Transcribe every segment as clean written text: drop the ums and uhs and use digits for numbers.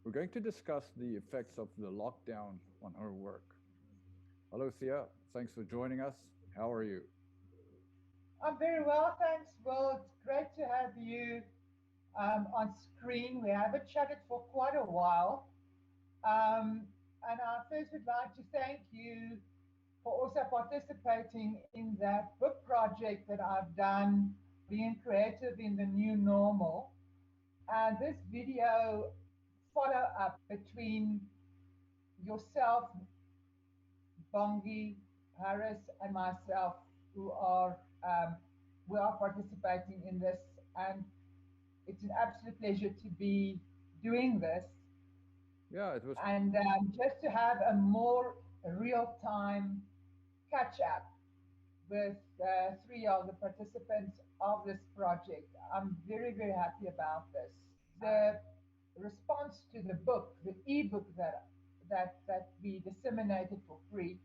We're going to discuss the effects of the lockdown on her work. Hello, Thea. Thanks for joining us. How are you? I'm very well, thanks. Well, it's great to have you on screen. We haven't chatted for quite a while. And I first would like to thank you for also participating in that book project that I've done, Being Creative in the New Normal. And this video follow up between yourself, Bongi, Harris, and myself, who are we are participating in this, and it's an absolute pleasure to be doing this, Yeah, it was. and just to have a more real-time catch-up with three of the participants of this project. I'm very, very happy about this. The response to the book, the ebook that we disseminated for free,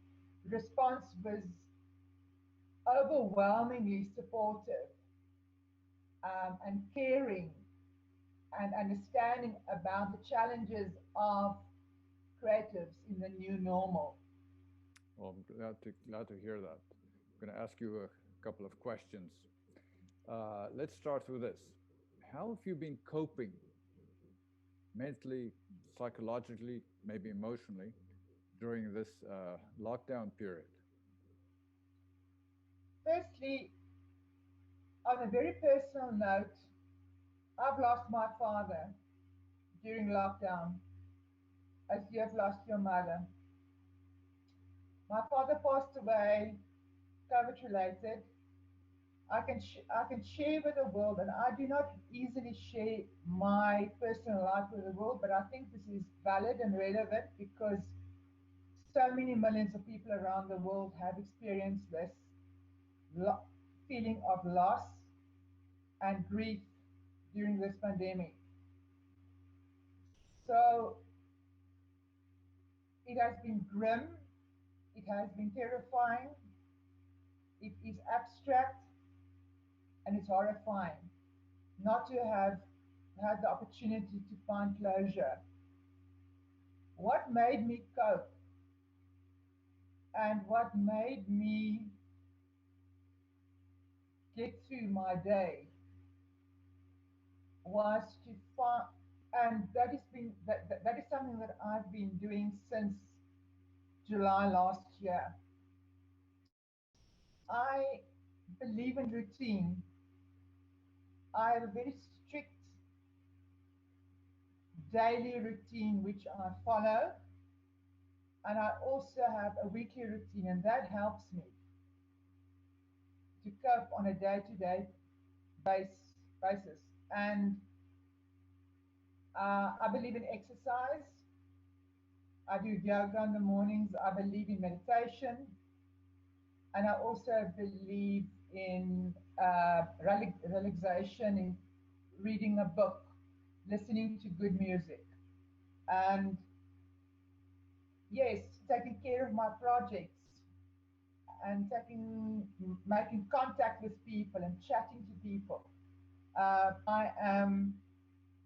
the response was overwhelmingly supportive and caring and understanding about the challenges of creatives in the new normal. Well, I'm glad to hear that. I'm going to ask you a couple of questions. Let's start with this. How have you been coping mentally, psychologically, maybe emotionally during this lockdown period? Firstly, on a very personal note, I've lost my father during lockdown, as you have lost your mother. My father passed away, COVID related. I can share with the world, and I do not easily share my personal life with the world, but I think this is valid and relevant because so many millions of people around the world have experienced this lo- feeling of loss and grief during this pandemic. So it has been grim, it has been terrifying, it is abstract, and it's horrifying not to have had the opportunity to find closure. What made me cope and what made me get through my day was to find, and that is something that I've been doing since July last year. I believe in routine. I have a very strict daily routine which I follow, and I also have a weekly routine, and that helps me to cope on a day-to-day basis. And I believe in exercise. I do yoga in the mornings. I believe in meditation, and I also believe in relaxation, in reading a book, listening to good music, and yes, taking care of my projects and making contact with people and chatting to people. I am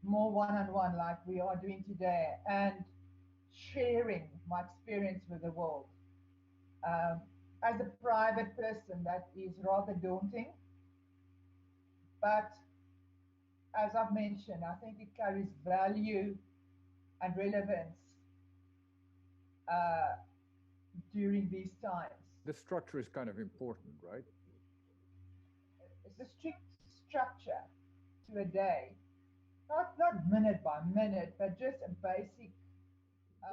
more one-on-one like we are doing today and sharing my experience with the world. Um, as a private person, that is rather daunting, but as I've mentioned, I think it carries value and relevance uh, during these times. The structure is kind of important, right? It's a strict structure to a day, not minute by minute, but just a basic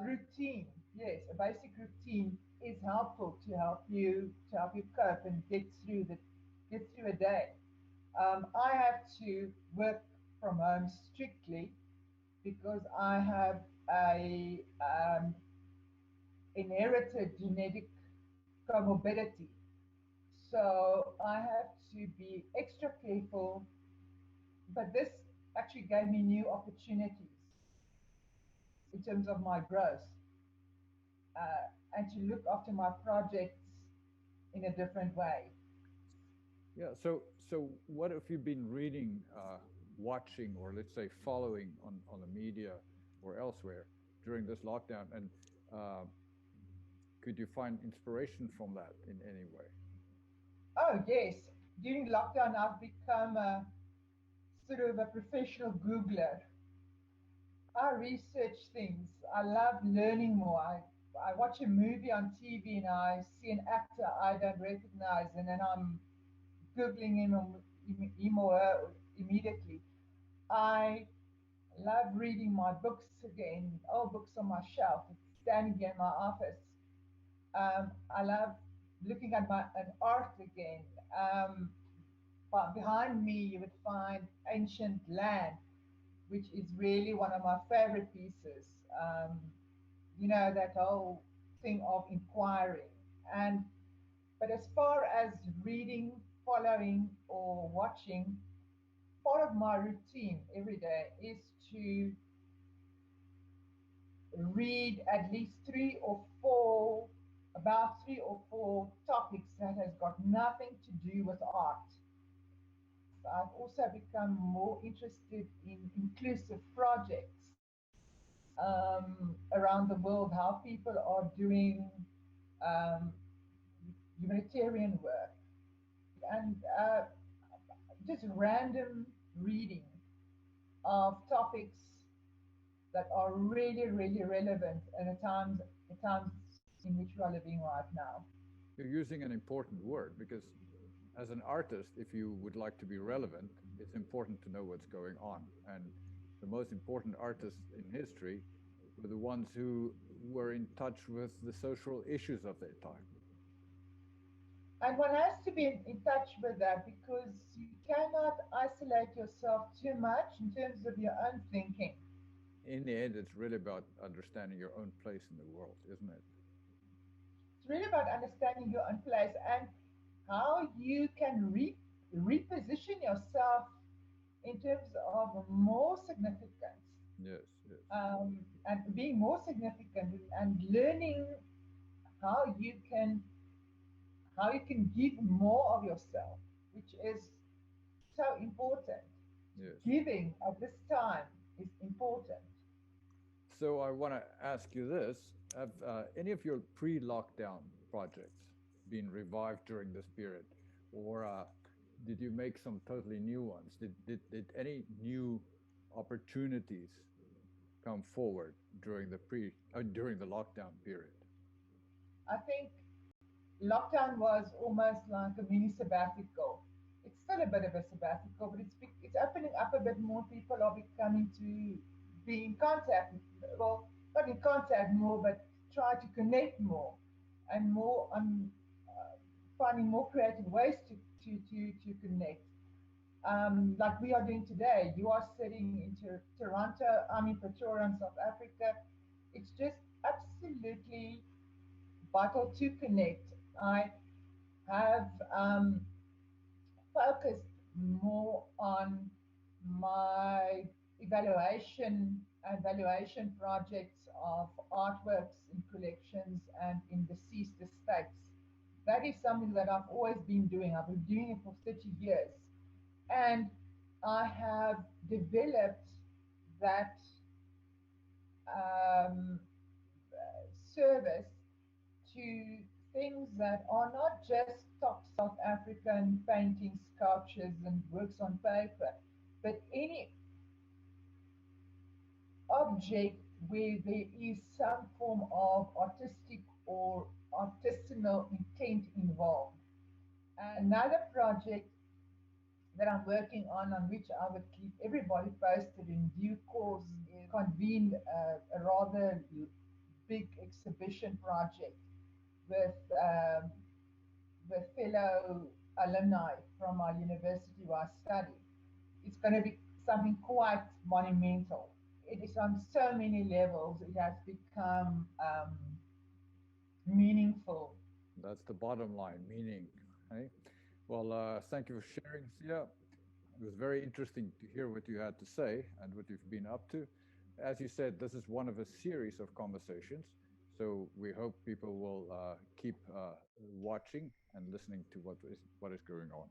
routine. Yes, a basic routine is helpful to help you cope and get through a day. I have to work from home strictly because I have a inherited genetic comorbidity. So I have to be extra careful, but this actually gave me new opportunities in terms of my growth and to look after my projects in a different way. Yeah. So what have you been reading, watching, or let's say following on the media or elsewhere during this lockdown, and uh, could you find inspiration from that in any way? Oh, yes. During lockdown, I've become a sort of a professional Googler. I research things. I love learning more. I watch a movie on TV and I see an actor I don't recognize, and then I'm Googling him or her immediately. I love reading my books again, old books on my shelf. It's standing here in my office. I love looking at my an art again. But behind me, you would find ancient land, which is really one of my favorite pieces. Um, that whole thing of inquiring. And but as far as reading, following, or watching, part of my routine every day is to read at least about 3 or 4 topics that has got nothing to do with art. I've also become more interested in inclusive projects around the world, how people are doing um, humanitarian work, and just random reading of topics that are really, really relevant in the times in which we are living right now. You're using an important word because, as an artist, if you would like to be relevant, it's important to know what's going on. And the most important artists in history were the ones who were in touch with the social issues of their time. And one has to be in touch with that because you cannot isolate yourself too much in terms of your own thinking. In the end, it's really about understanding your own place in the world, isn't it? It's really about understanding your own place and how you can reposition yourself in terms of more significance, Yes, yes, and being more significant and learning how you can how you can give more of yourself, which is so important. yes. Giving at this time is important. So I want to ask you this. Have any of your pre-lockdown projects been revived during this period? Or did you make some totally new ones? Did any new opportunities come forward during during the lockdown period? I think lockdown was almost like a mini sabbatical. It's still a bit of a sabbatical, but it's opening up a bit more. People are becoming to be in contact. Well, not in contact more, but try to connect more and more on finding more creative ways to connect. Like we are doing today. You are sitting in Toronto. I'm in Pretoria, in South Africa. It's just absolutely vital to connect. I have focused more on my evaluation projects of artworks in collections and in deceased estates. That is something that I've always been doing. I've been doing it for 30 years. And I have developed that um, service to things that are not just top South African paintings, sculptures, and works on paper, but any object where there is some form of artistic or artisanal intent involved. Another project that I'm working on which I would keep everybody posted in due course, is convene a rather big exhibition project with the fellow alumni from our university where I study. It's going to be something quite monumental. It is on so many levels. It has become meaningful. That's the bottom line, meaning. Hey? Well, thank you for sharing, Sia. It was very interesting to hear what you had to say and what you've been up to. As you said, this is one of a series of conversations. So we hope people will keep watching and listening to what is going on.